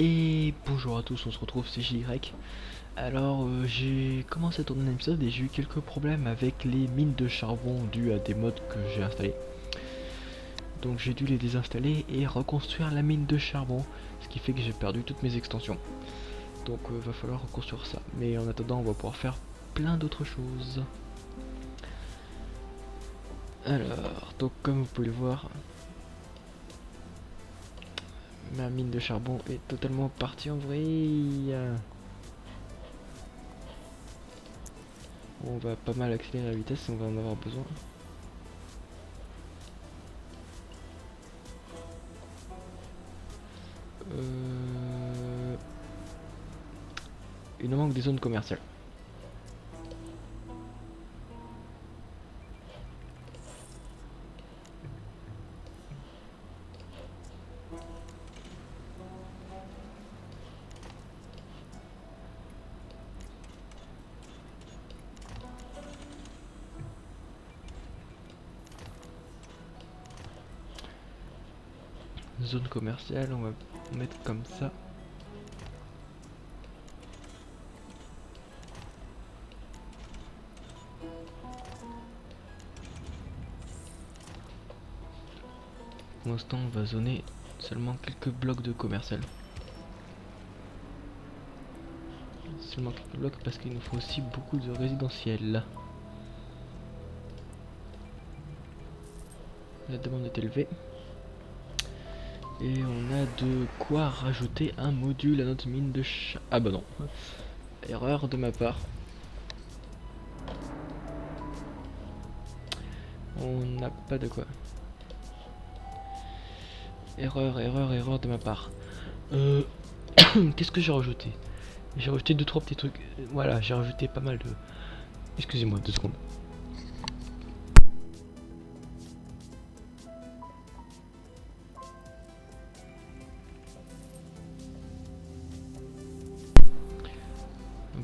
Et bonjour à tous, on se retrouve, c'est JY. Alors j'ai commencé à tourner un épisode et j'ai eu quelques problèmes avec les mines de charbon dues à des mods que j'ai installés. Donc j'ai dû les désinstaller et reconstruire la mine de charbon, ce qui fait que j'ai perdu toutes mes extensions. Donc va falloir reconstruire ça. Mais en attendant on va pouvoir faire plein d'autres choses. Alors, donc comme vous pouvez le voir, ma mine de charbon est totalement partie en vrille. On va pas mal accélérer la vitesse, on va en avoir besoin. Il nous manque des zones commerciales. Zone commerciale, on va mettre comme ça. Pour l'instant, on va zoner seulement quelques blocs de commercial. Seulement quelques blocs parce qu'il nous faut aussi beaucoup de résidentiels. La demande est élevée. Et on a de quoi rajouter un module à notre mine de Ah bah non. Erreur de ma part. On n'a pas de quoi. Erreur de ma part. Qu'est-ce que j'ai rajouté? J'ai rajouté 2-3 petits trucs. Voilà, j'ai rajouté pas mal de... Excusez-moi, 2 secondes.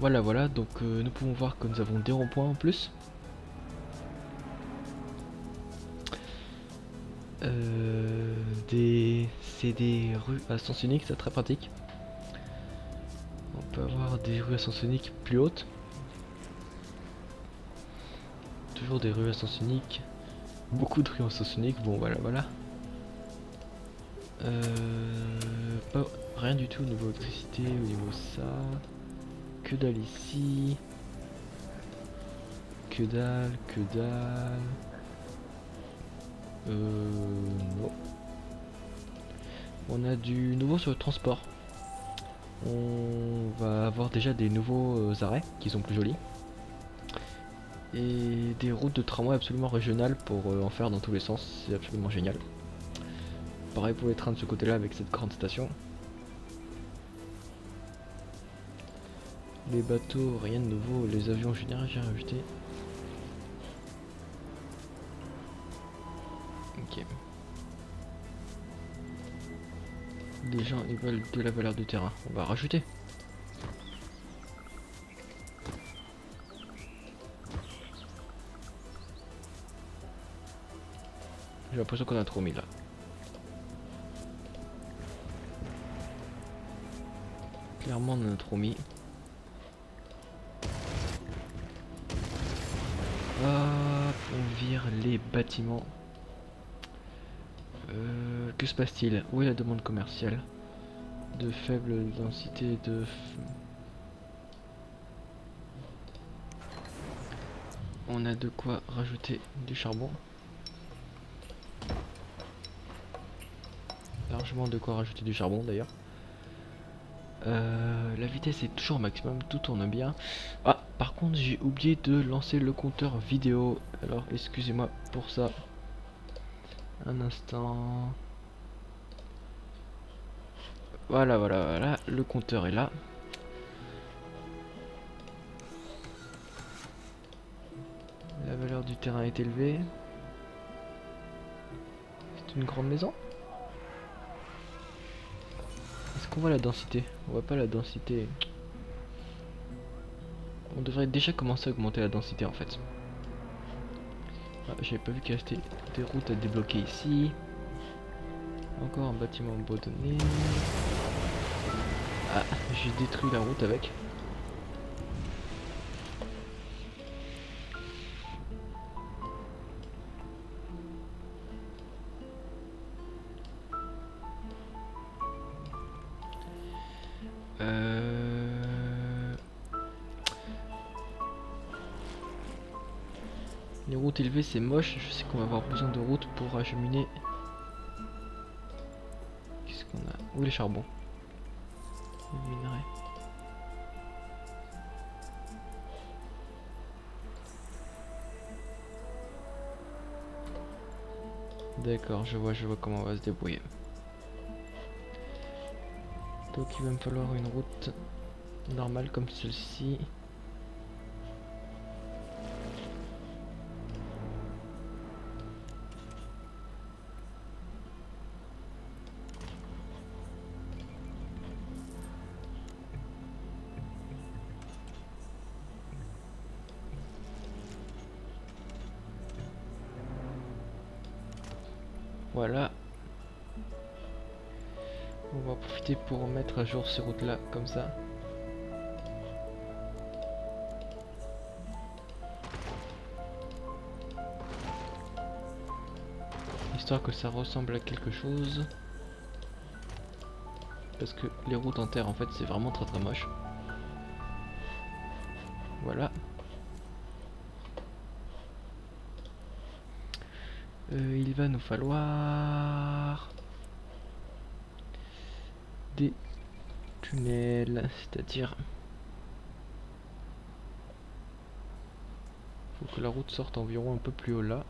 Voilà, donc nous pouvons voir que nous avons des ronds-points en plus. C'est des rues à sens unique, c'est très pratique. On peut avoir des rues à sens unique plus hautes. Toujours des rues à sens unique. Beaucoup de rues à sens unique, bon voilà. Pas, rien du tout au niveau électricité, au niveau ça. Que dalle ici. Que dalle. Non. On a du nouveau sur le transport. On va avoir déjà des nouveaux arrêts qui sont plus jolis. Et des routes de tramway absolument régionales pour en faire dans tous les sens, c'est absolument génial. Pareil pour les trains de ce côté là avec cette grande station. Les bateaux, rien de nouveau, les avions généraux j'ai rajouté. Ok. Les gens ils veulent de la valeur du terrain, on va rajouter. J'ai l'impression qu'on a trop mis là. Clairement on en a trop mis. Hop, on vire les bâtiments. Que se passe-t-il? Où est la demande commerciale? De faible densité de... On a de quoi rajouter du charbon. Largement de quoi rajouter du charbon d'ailleurs. La vitesse est toujours au maximum, tout tourne bien. Ah, par contre j'ai oublié de lancer le compteur vidéo. Alors excusez-moi pour ça. Un instant. Voilà, le compteur est là. La valeur du terrain est élevée. C'est une grande maison. Est-ce qu'on voit la densité? On voit pas la densité. On devrait déjà commencer à augmenter la densité en fait. Ah, j'avais pas vu qu'il restait des routes à débloquer ici. Encore un bâtiment abandonné. Ah, j'ai détruit la route avec. Les routes élevées c'est moche, je sais qu'on va avoir besoin de routes pour acheminer. Qu'est-ce qu'on a? Où est le charbon? Le minerai. D'accord, je vois comment on va se débrouiller. Donc il va me falloir une route normale comme celle-ci. Voilà. On va profiter pour mettre à jour ces routes là comme ça. Histoire que ça ressemble à quelque chose. Parce que les routes en terre en fait c'est vraiment très très moche. Voilà. Il va nous falloir des tunnels, c'est-à-dire faut que la route sorte environ un peu plus haut là.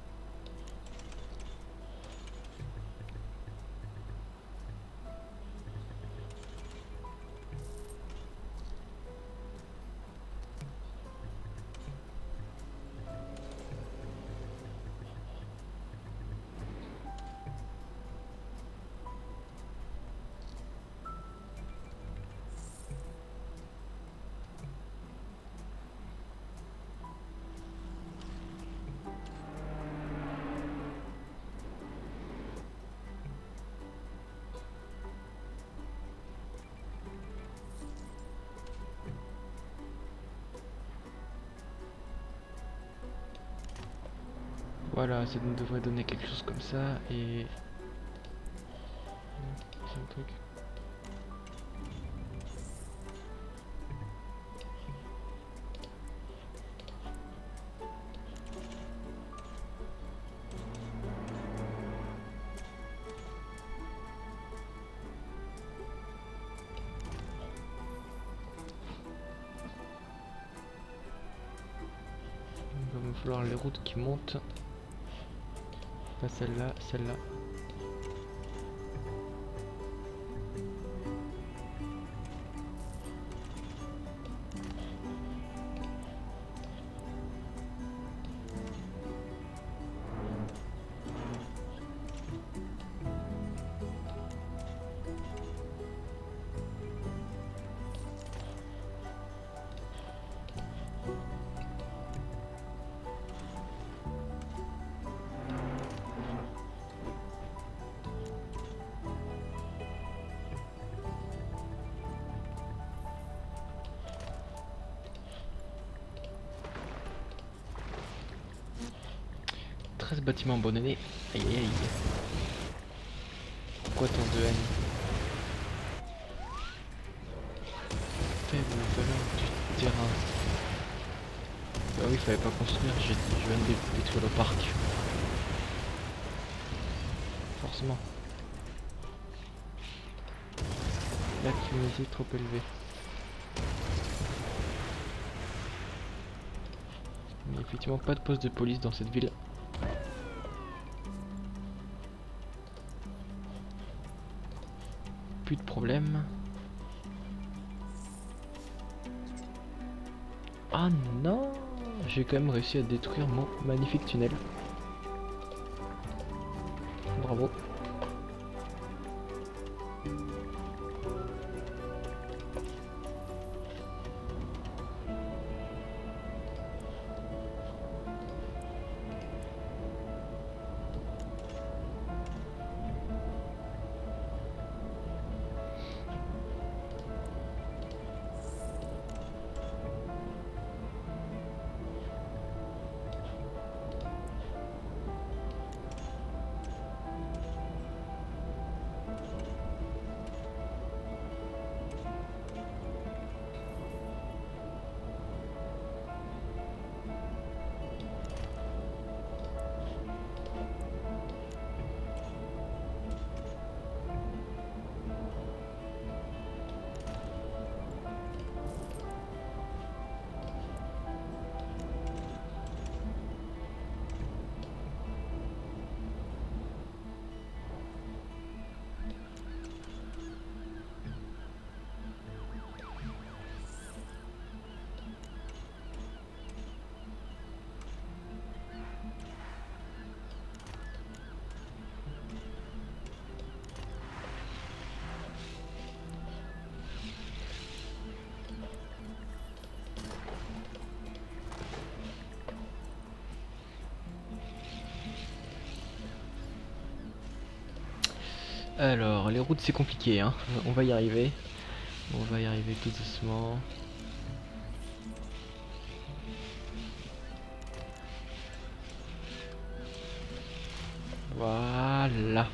Voilà, ça nous devrait donner quelque chose comme ça et... C'est un truc. Il va me falloir les routes qui montent. Pas celle-là, celle-là. Bâtiment abandonné. Aïe aïe aïe. Pourquoi tant de haine? Faible valeur du terrain. Bah oui, fallait pas construire, je viens de détruire le parc. Forcément. La criminalité est trop élevée. Il n'y a effectivement pas de poste de police dans cette ville. Plus de problème. Ah non, j'ai quand même réussi à détruire mon magnifique tunnel. Bravo. Alors, les routes c'est compliqué, hein. On va y arriver. On va y arriver tout doucement. Voilà.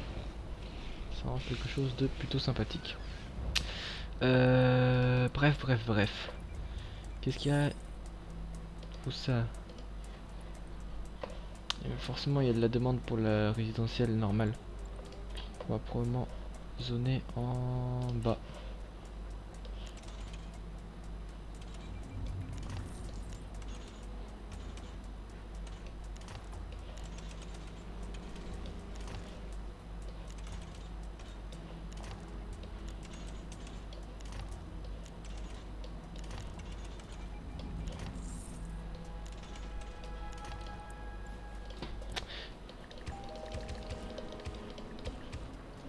Ça rend quelque chose de plutôt sympathique. Bref. Qu'est-ce qu'il y a? Où ça? Forcément, il y a de la demande pour la résidentielle normale. On va probablement zoner en bas.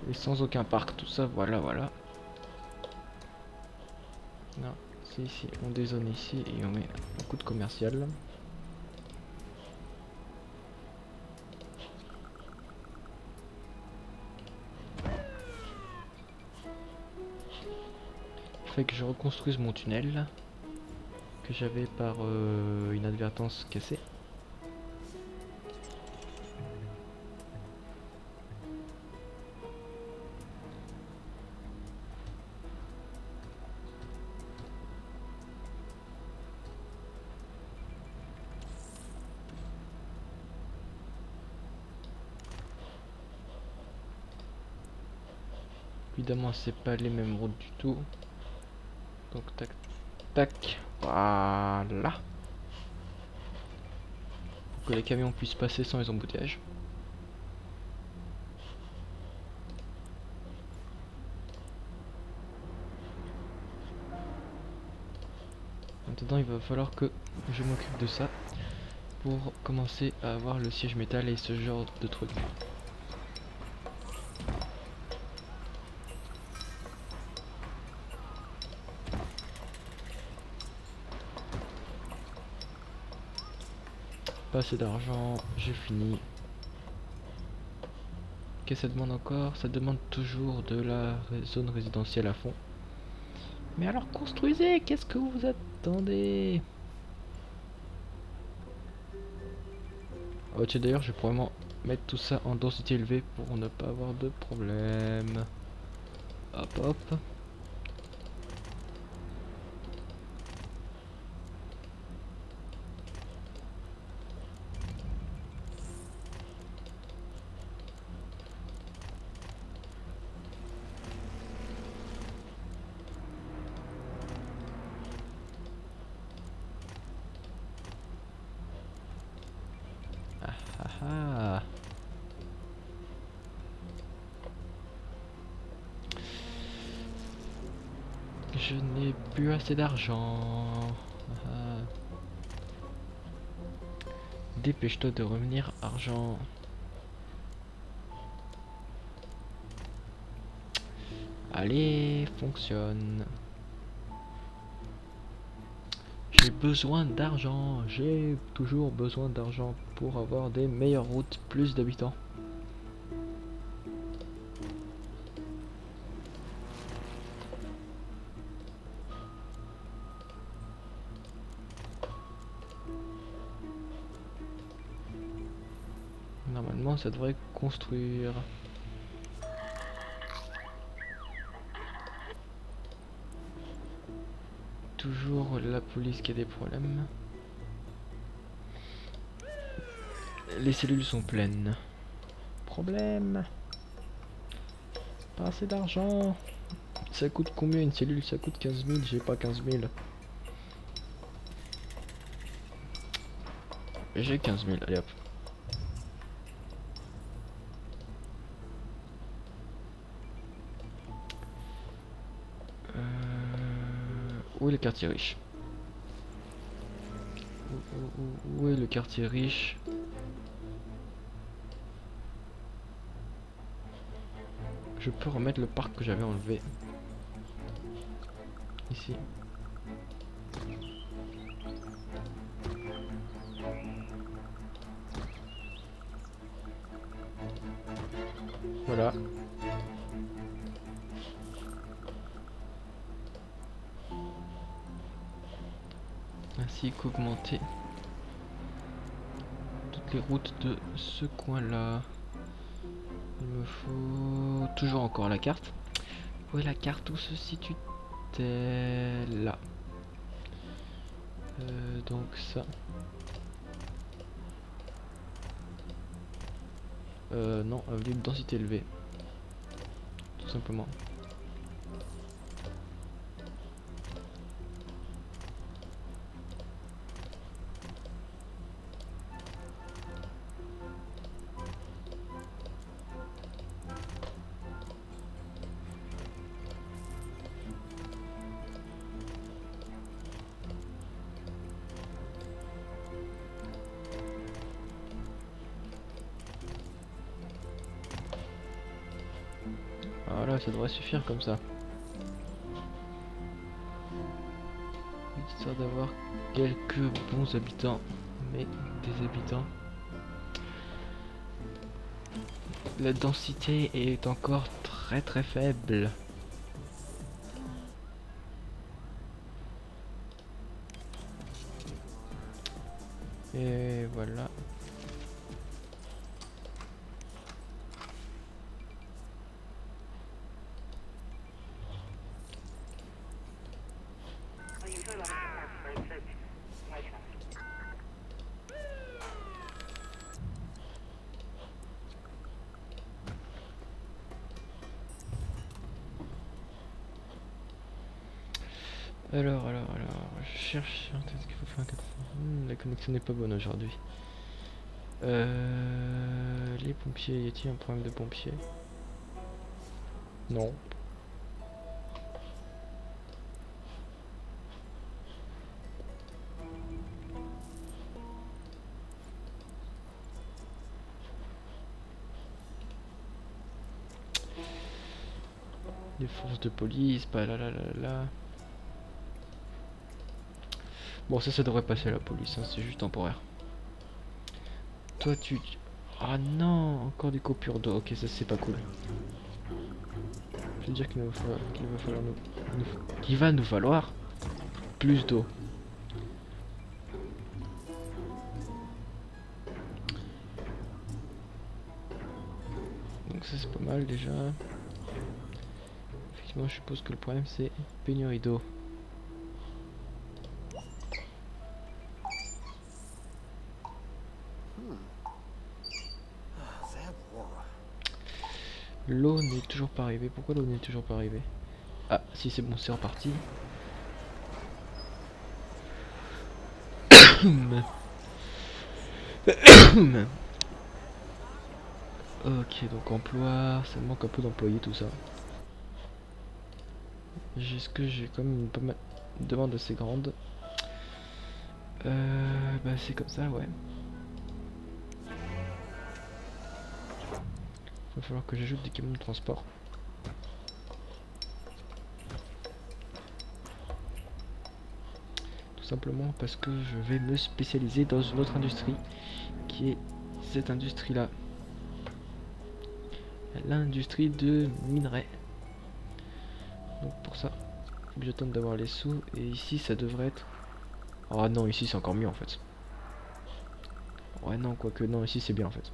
Et sans aucun parc, tout ça, voilà. Non, c'est ici, on dézone ici et on met un coup de commercial. Fait que je reconstruise mon tunnel que j'avais par inadvertance cassé. Évidemment, c'est pas les mêmes routes du tout. Donc tac, voilà. Pour que les camions puissent passer sans les embouteillages. Maintenant, il va falloir que je m'occupe de ça pour commencer à avoir le siège métal et ce genre de trucs. Pas assez d'argent, j'ai fini. Qu'est-ce que ça demande encore? Ça demande toujours de la zone résidentielle à fond. Mais alors construisez, qu'est-ce que vous attendez? Oh tiens, d'ailleurs je vais probablement mettre tout ça en densité élevée pour ne pas avoir de problème. Hop. Ah. Je n'ai plus assez d'argent. Ah. Dépêche-toi de revenir, argent. Allez, fonctionne. J'ai besoin d'argent. J'ai toujours besoin d'argent pour avoir des meilleures routes, plus d'habitants. Normalement, ça devrait construire. Toujours la police qui a des problèmes. Les cellules sont pleines. Problème. Pas assez d'argent. Ça coûte combien une cellule? Ça coûte 15 000, j'ai pas 15 000. J'ai 15 000, allez hop. Où est le quartier riche? Où est le quartier riche? Je peux remettre le parc que j'avais enlevé. Ici. Voilà. ainsi qu'augmenter toutes les routes de ce coin là. Il me faut toujours encore la carte. Où est la carte? Où se situe-t-elle? Là. Donc ça. Non, avenue de densité élevée. Tout simplement. Voilà, ça devrait suffire comme ça. Histoire d'avoir quelques bons habitants. Mais des habitants. La densité est encore très faible. Et voilà. Alors, je cherche ce qu'il faut faire. La connexion n'est pas bonne aujourd'hui. Les pompiers, y a-t-il un problème de pompiers? Non. Les forces de police, pas là. Bon, ça devrait passer à la police, hein, c'est juste temporaire. Toi, Ah non, encore des coupures d'eau. Ok, ça c'est pas cool. Je veux dire qu'il va nous falloir plus d'eau. Donc ça c'est pas mal déjà. Effectivement, je suppose que le problème c'est pénurie d'eau. L'eau n'est toujours pas arrivée. Pourquoi l'eau n'est toujours pas arrivée? Ah, si c'est bon, c'est reparti. Ok, donc emploi, ça me manque un peu d'employés tout ça. Est-ce que j'ai quand même une demande assez grande? Bah c'est comme ça, ouais. Il va falloir que j'ajoute des camions de transport. Tout simplement parce que je vais me spécialiser dans une autre industrie qui est cette industrie là, l'industrie de minerai. Donc pour ça faut que j'attende d'avoir les sous, et ici ça devrait être... Oh non, ici c'est encore mieux en fait. Ouais non, quoique non, ici c'est bien en fait.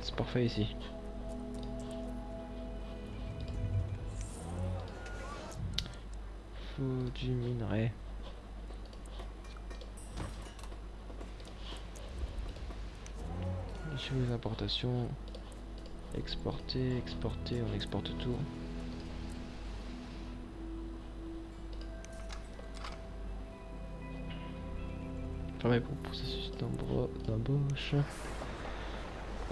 C'est parfait ici. Faut du minerai. Sur les importations, exporter, on exporte tout. Fermé pour processus d'embauche.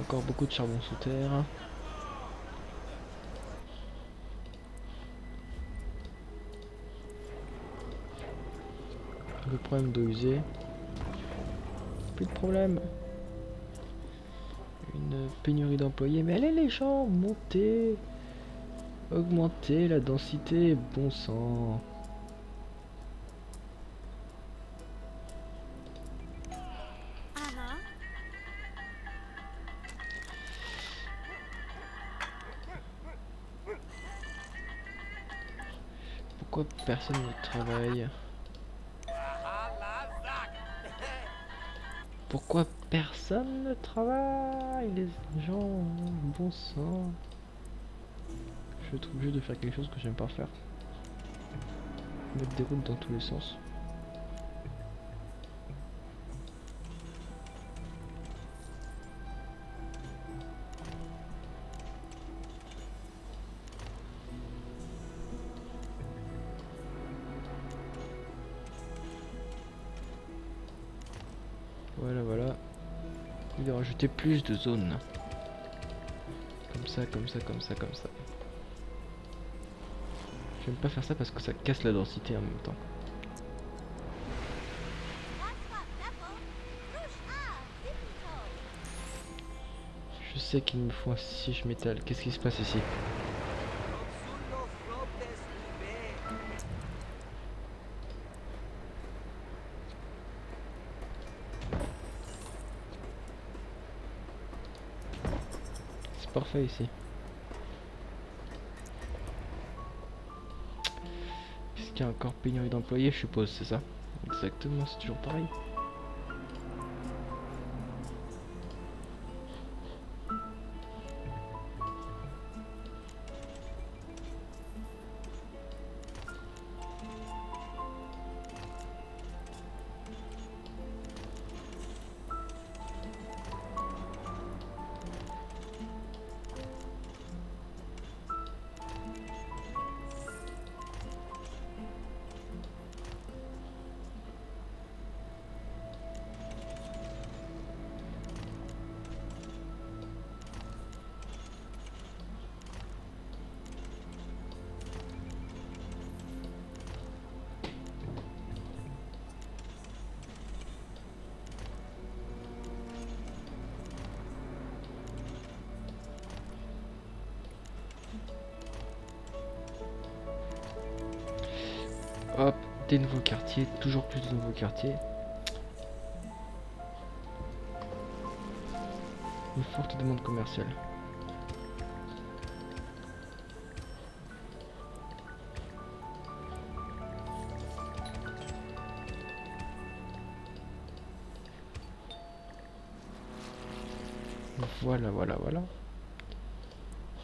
Encore beaucoup de charbon sous terre. Le problème d'eau usée. Plus de problème. Une pénurie d'employés. Mais allez les gens, montez. Augmentez la densité, bon sang. Pourquoi personne ne travaille? Pourquoi personne ne travaille? Les gens, bon sang. Je trouve obligé de faire quelque chose que j'aime pas faire. Mettre des routes dans tous les sens. Voilà, voilà. Il va rajouter plus de zones. Comme ça, comme ça, comme ça, comme ça. J'aime pas faire ça parce que ça casse la densité en même temps. Je sais qu'il me faut un siège métal. Qu'est-ce qui se passe ici? C'est parfait ici. Est-ce qu'il y a encore pénurie d'employés, je suppose, c'est ça? Exactement, c'est toujours pareil. Hop, des nouveaux quartiers, toujours plus de nouveaux quartiers. Une forte demande commerciale. Voilà, voilà, voilà.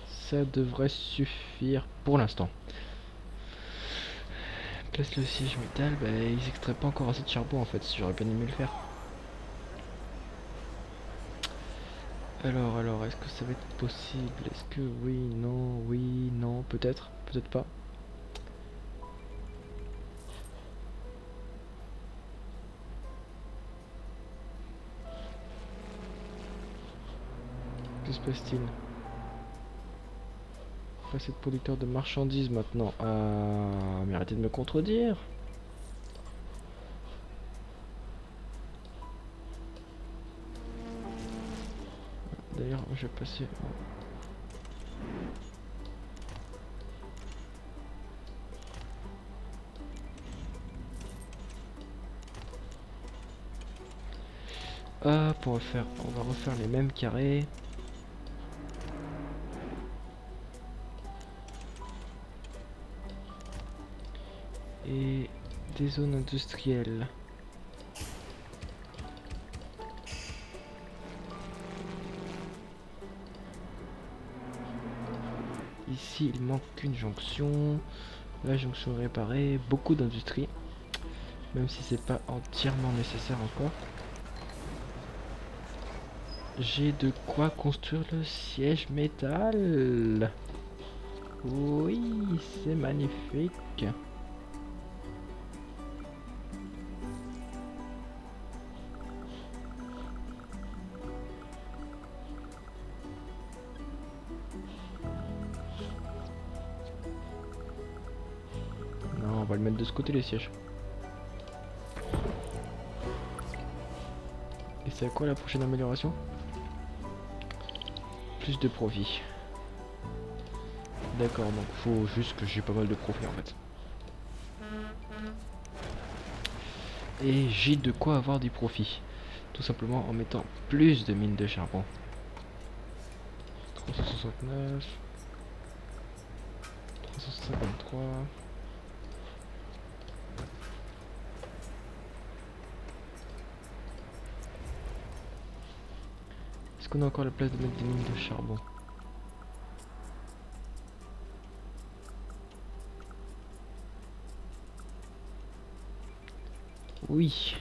Ça devrait suffire pour l'instant. Place le siège métal, bah ils extraient pas encore assez de charbon en fait, j'aurais bien aimé le faire. Alors, est-ce que ça va être possible? Est-ce que oui, non, peut-être, peut-être pas. Que se passe-t-il? Pas assez de producteurs de marchandises maintenant. Ah, mais arrêtez de me contredire. D'ailleurs, je vais passer. Hop, on va refaire les mêmes carrés. Et des zones industrielles. Ici, il manque une jonction. La jonction réparée. Beaucoup d'industrie. Même si c'est pas entièrement nécessaire encore. J'ai de quoi construire le siège métal. Oui, c'est magnifique. Non, on va le mettre de ce côté les sièges. Et c'est quoi la prochaine amélioration? Plus de profit. D'accord, donc faut juste que j'ai pas mal de profit en fait. Et j'ai de quoi avoir du profit. Tout simplement en mettant plus de mines de charbon. 369, 353. Est-ce qu'on a encore la place de mettre des mines de charbon? Oui.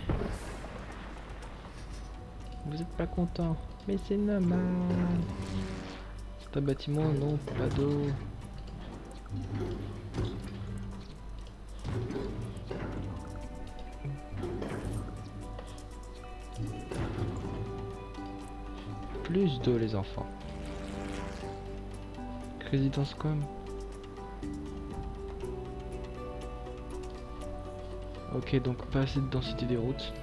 Vous êtes pas content, mais c'est normal. C'est un bâtiment, non, pas d'eau. Plus d'eau les enfants. Résidence com. Ok, donc pas assez de densité des routes.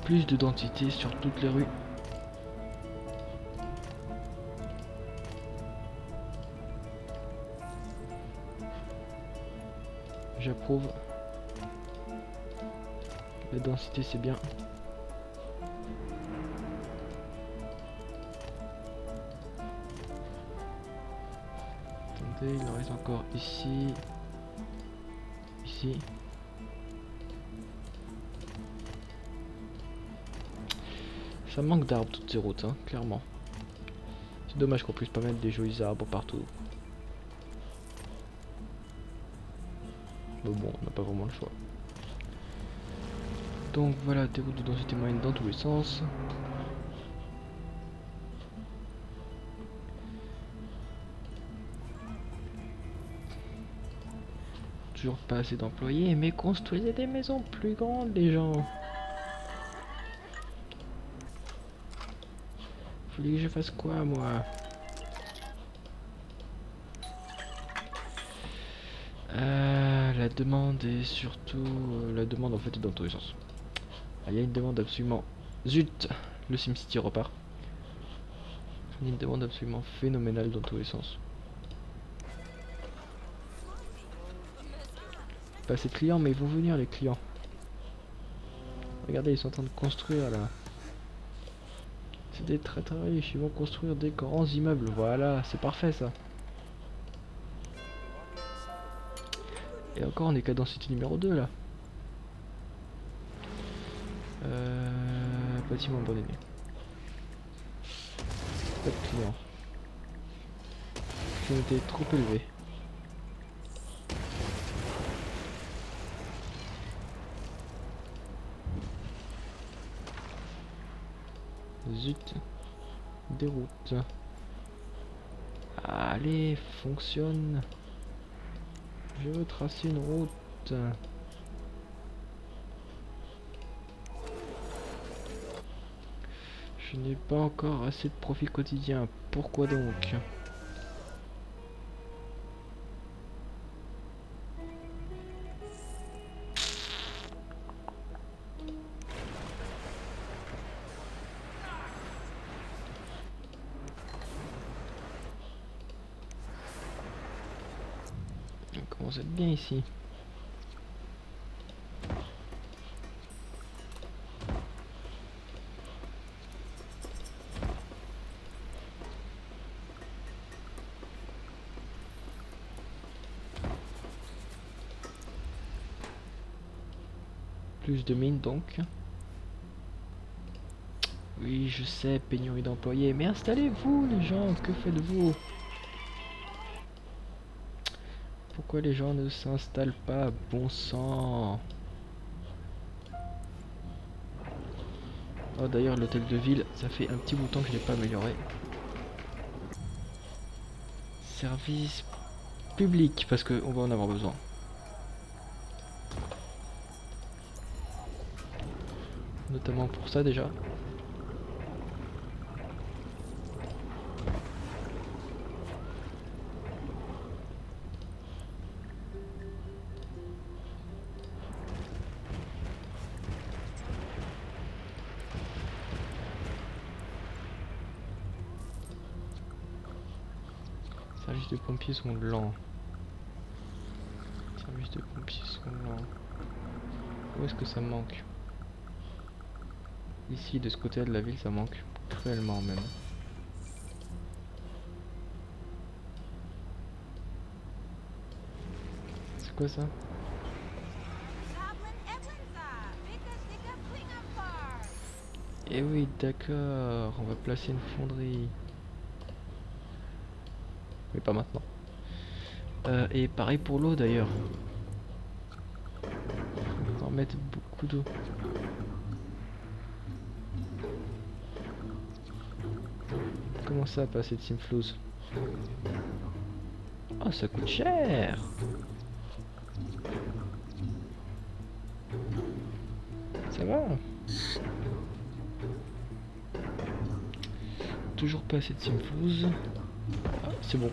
Plus de densité sur toutes les rues. J'approuve. La densité c'est bien. Attendez, il en reste encore ici. Ici. Ça manque d'arbres toutes ces routes, hein, clairement. C'est dommage qu'on puisse pas mettre des jolis arbres partout. Mais bon, on n'a pas vraiment le choix. Donc voilà, des routes de densité moyenne dans tous les sens. Toujours pas assez d'employés, mais construisez des maisons plus grandes les gens. Vous voulez que je fasse quoi moi? La demande est surtout... la demande en fait est dans tous les sens. Ah, il y a une demande absolument... Zut! Le SimCity repart. Il y a une demande absolument phénoménale dans tous les sens. Pas assez de clients, mais ils vont venir les clients. Regardez, ils sont en train de construire là. C'est des très très riches, ils vont construire des grands immeubles. Voilà, c'est parfait ça. Et encore, on est qu'à densité numéro 2 là. Bâtiment abandonné. Pas de clients. Qui ont été trop élevés. Zut. Déroute. Allez, fonctionne. Je veux tracer une route. Je n'ai pas encore assez de profit quotidien. Pourquoi donc? On commence à être bien ici. Plus de mines donc. Oui, je sais, pénurie d'employés, mais installez-vous les gens, que faites-vous? Pourquoi les gens ne s'installent pas, bon sang? Oh d'ailleurs l'hôtel de ville, ça fait un petit bout de temps que je l'ai pas amélioré. Service public, parce qu'on va en avoir besoin. Notamment pour ça déjà. Services de pompiers sont lents. Services de pompiers sont lents. Où est-ce que ça manque? Ici, de ce côté de la ville, ça manque cruellement même. C'est quoi ça? Eh oui, d'accord, on va placer une fonderie. Mais pas maintenant. Et pareil pour l'eau d'ailleurs. On va en mettre beaucoup d'eau. Comment ça, pas assez de Simflouz? Oh, ça coûte cher! Ça va? Toujours pas assez de Simflouz. Ah, c'est bon.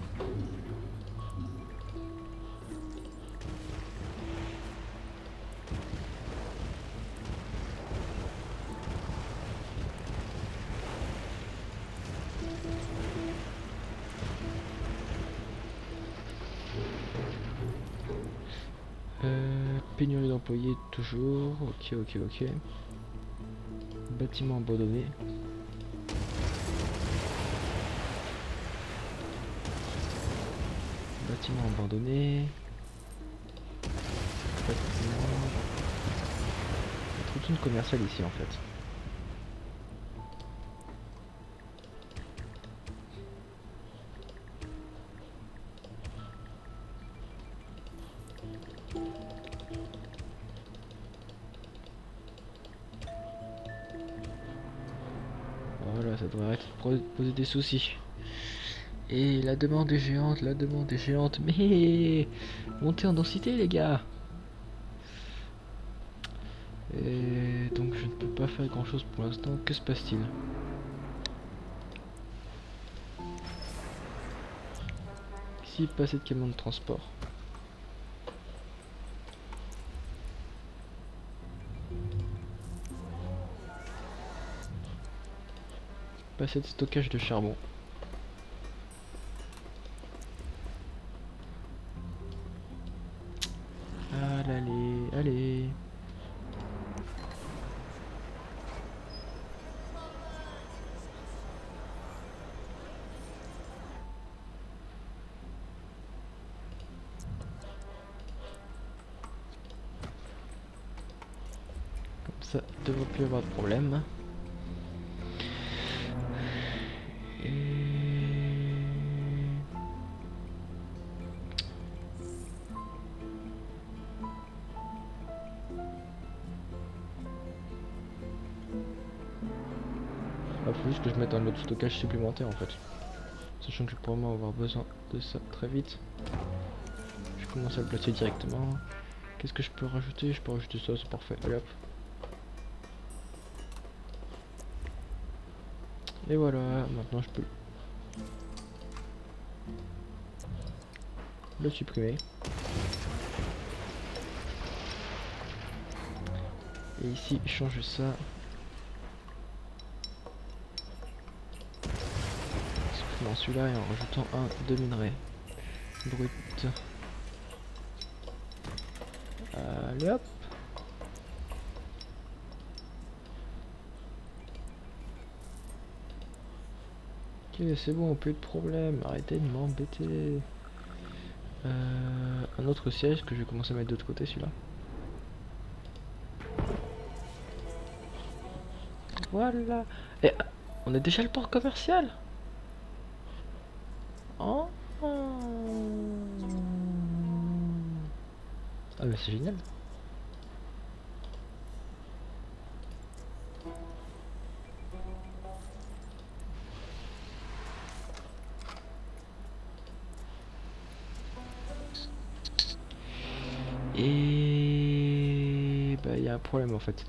Pénurie d'employés toujours. Ok, ok, ok. Bâtiment abandonné. Bâtiment abandonné. Bâtiment. Il y a toute une commerciale ici en fait. Voilà, ça devrait arrêter de poser des soucis. Et la demande est géante, la demande est géante. Mais montez en densité les gars. Et donc je ne peux pas faire grand chose pour l'instant. Que se passe-t-il? Ici, pas assez de camions de transport. Pas assez de stockage de charbon. Allez, allez. Comme ça, devrait plus avoir de problème. Et... ah, faut juste que je mette un autre stockage supplémentaire en fait. Sachant que je vais probablement avoir besoin de ça très vite. Je commence à le placer directement. Qu'est-ce que je peux rajouter? Je peux rajouter ça, c'est parfait. Allez hop. Et voilà, maintenant je peux le supprimer. Et ici, changer ça. Supprimant celui-là et en rajoutant un de minerai brut. Allez hop. Ok, c'est bon, plus de problème. Arrêtez de m'embêter. Un autre siège que je vais commencer à mettre de l'autre côté, celui-là. Voilà. Et on a déjà le port commercial. Oh. Ah mais c'est génial. Et bah il y a un problème en fait.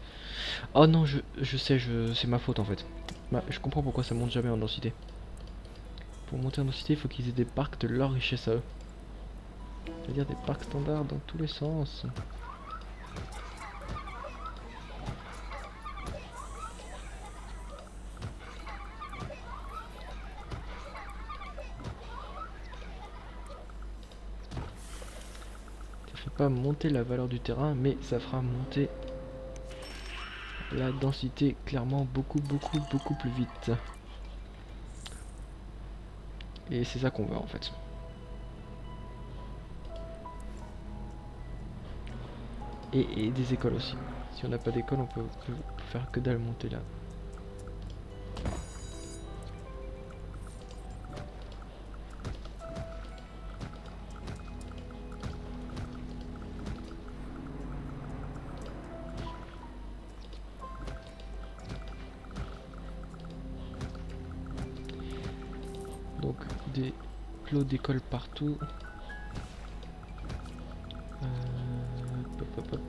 Oh non, je sais, c'est ma faute en fait. Bah, je comprends pourquoi ça monte jamais en densité. Pour monter en densité, il faut qu'ils aient des parcs de leur richesse à eux. C'est-à-dire des parcs standards dans tous les sens. Ça fait pas monter la valeur du terrain, mais ça fera monter la densité clairement beaucoup plus vite. Et c'est ça qu'on veut en fait. Et des écoles aussi. Si on n'a pas d'école, on peut faire que dalle monter là. Donc des plots d'école partout. Hop.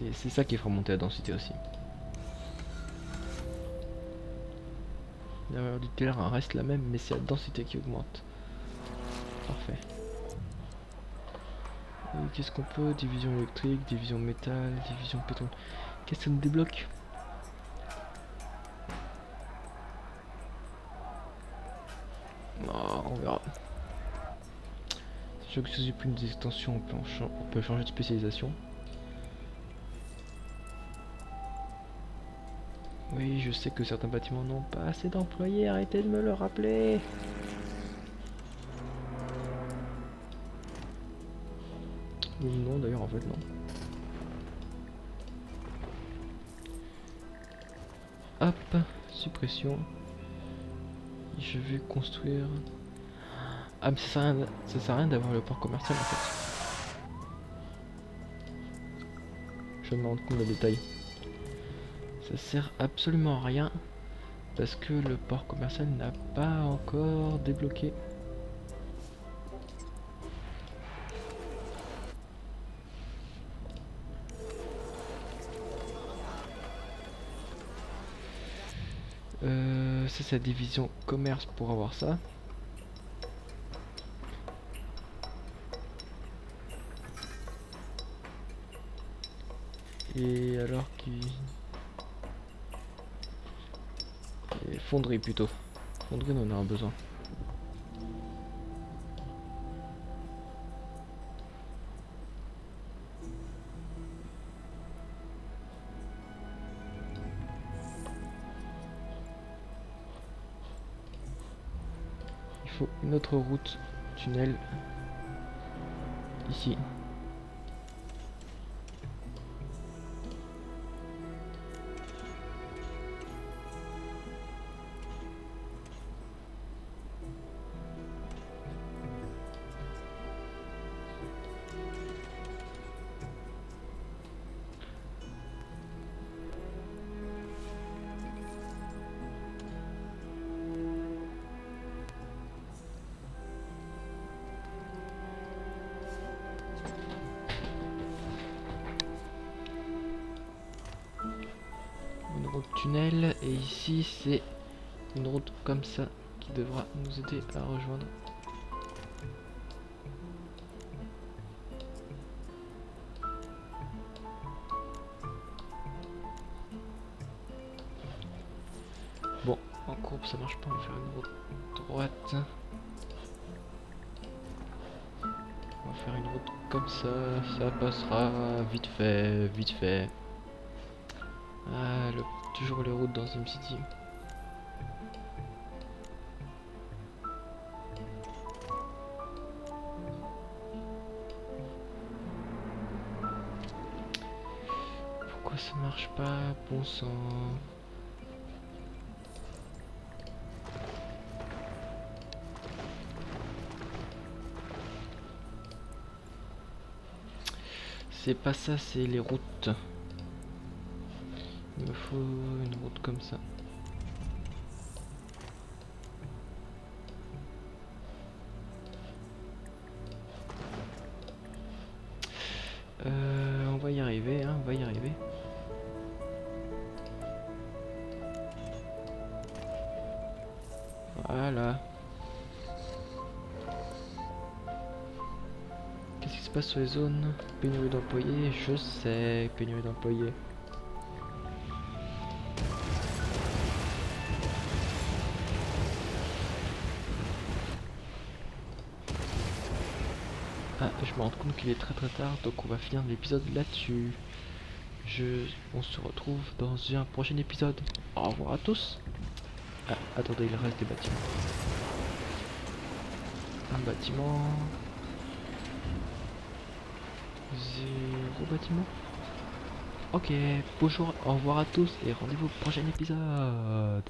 Et c'est ça qui fera monter la densité aussi. La valeur du terrain reste la même, mais c'est la densité qui augmente. Parfait. Qu'est-ce qu'on peut? Division électrique, division métal, division pétrole. Qu'est-ce que ça nous débloque? Oh, on verra. Sachant que si j'ai plus des extensions, on peut changer de spécialisation. Oui, je sais que certains bâtiments n'ont pas assez d'employés, arrêtez de me le rappeler. Ou non, d'ailleurs, en fait, non. Hop, suppression. Je vais construire... Ah, mais ça sert à rien d'avoir le port commercial, en fait. Je vais me rendre compte des détails. Ça sert absolument à rien. Parce que le port commercial n'a pas encore débloqué. C'est sa division commerce pour avoir ça. Et alors qui... Et fonderie plutôt. Fonderie, on en aura besoin. Il faut une autre route tunnel ici. Une route tunnel et ici c'est une route comme ça qui devra nous aider à rejoindre. Bon, en courbe ça marche pas, on va faire une route droite. On va faire une route comme ça passera vite fait, vite fait. Ah, toujours les routes dans SimCity. Pourquoi ça marche pas, bon sang? C'est pas ça, c'est les routes. Il me faut une route comme ça. On va y arriver, hein, on va y arriver. Voilà. Qu'est-ce qui se passe sur les zones? Pénurie d'employés, je sais, pénurie d'employés. Ah, je me rends compte qu'il est très tard, donc on va finir l'épisode là-dessus. On se retrouve dans un prochain épisode. Au revoir à tous. Ah, attendez, il reste des bâtiments. Un bâtiment. Zéro bâtiment. Ok, bonjour, au revoir à tous et rendez-vous au prochain épisode.